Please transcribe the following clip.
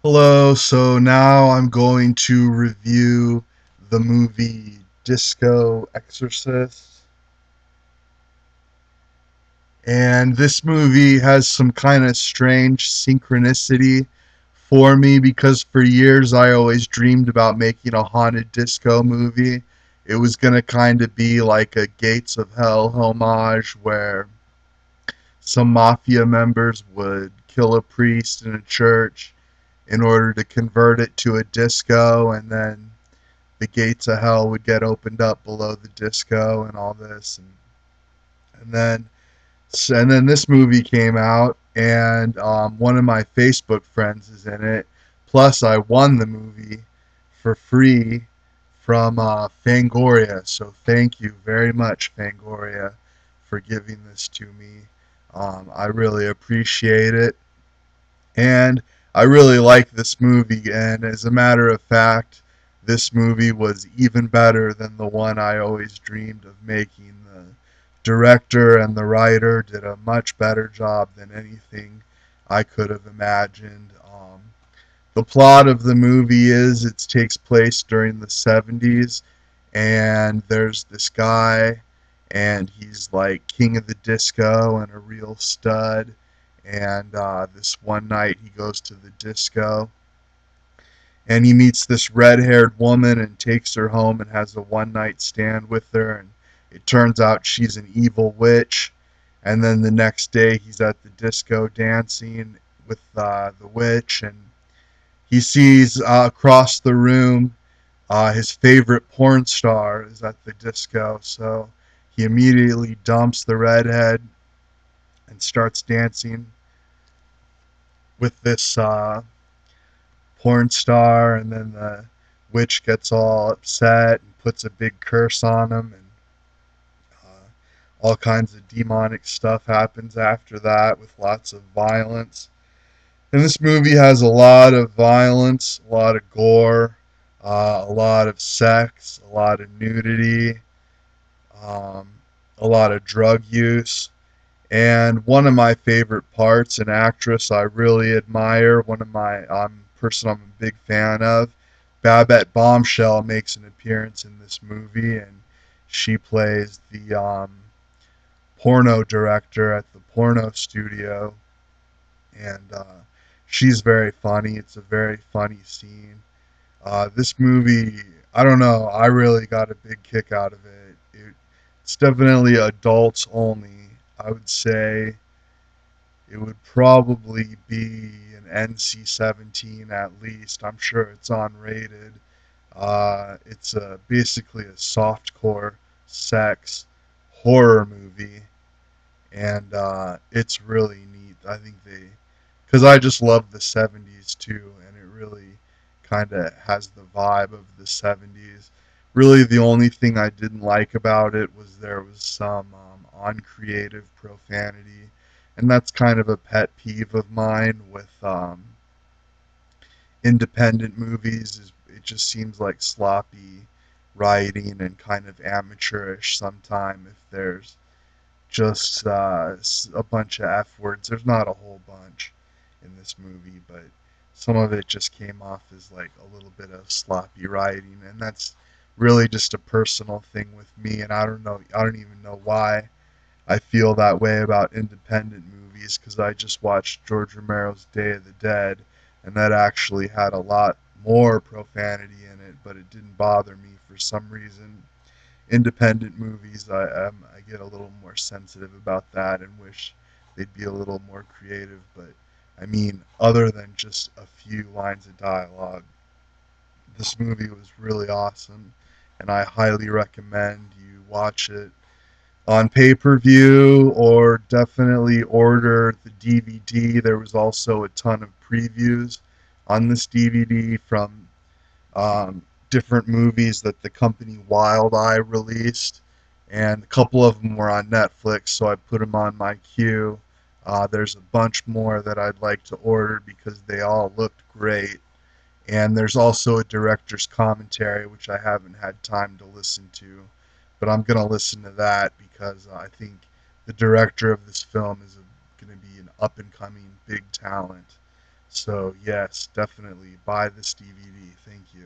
Hello, so now I'm going to review the movie Disco Exorcist. And this movie has some kind of strange synchronicity for me because for years I always dreamed about making a haunted disco movie. It was going to kind of be like a Gates of Hell homage where some mafia members would kill a priest in a church in order to convert it to a disco, and then the gates of hell would get opened up below the disco and all this, and then this movie came out, and one of my Facebook friends is in it. Plus, I won the movie for free from Fangoria. So thank you very much, Fangoria, for giving this to me. I really appreciate it. And I really like this movie, and as a matter of fact, this movie was even better than the one I always dreamed of making. The director and the writer did a much better job than anything I could have imagined. The plot of the movie is it takes place during the 70s, and there's this guy, and he's like king of the disco and a real stud. And this one night he goes to the disco, and he meets this red-haired woman and takes her home and has a one-night stand with her. And it turns out she's an evil witch. And then the next day he's at the disco dancing with the witch, and he sees across the room his favorite porn star is at the disco, so he immediately dumps the redhead and starts dancing with this porn star, and then the witch gets all upset and puts a big curse on him, and all kinds of demonic stuff happens after that with lots of violence. And this movie has a lot of violence, a lot of gore, a lot of sex, a lot of nudity, um, a lot of drug use. And one of my favorite parts, an actress I really admire, one of my person I'm a big fan of, Babette Bombshell makes an appearance in this movie, and she plays the porno director at the porno studio, and she's very funny. It's a very funny scene. This movie, I don't know, I really got a big kick out of it. It's definitely adults only. I would say it would probably be an NC-17 at least. I'm sure it's unrated. It's basically a softcore sex horror movie, and it's really neat. I think because I just love the 70s too, and it really kind of has the vibe of the 70s. Really, the only thing I didn't like about it was there was some uncreative profanity, and that's kind of a pet peeve of mine with independent movies. Is it just seems like sloppy writing and kind of amateurish sometimes if there's just a bunch of F words. There's not a whole bunch in this movie, but some of it just came off as like a little bit of sloppy writing, and that's really just a personal thing with me. And I don't know, I don't even know why I feel that way about independent movies because I just watched George Romero's Day of the Dead, and that actually had a lot more profanity in it, but it didn't bother me for some reason. Independent movies, I get a little more sensitive about that and wish they'd be a little more creative. But I mean, other than just a few lines of dialogue, this movie was really awesome, and I highly recommend you watch it on pay-per-view or definitely order the DVD. There was also a ton of previews on this DVD from different movies that the company Wild Eye released, and a couple of them were on Netflix, so I put them on my queue. There's a bunch more that I'd like to order because they all looked great. And there's also a director's commentary, which I haven't had time to listen to, but I'm going to listen to that because I think the director of this film is going to be an up and coming big talent. So yes, definitely buy this DVD. Thank you.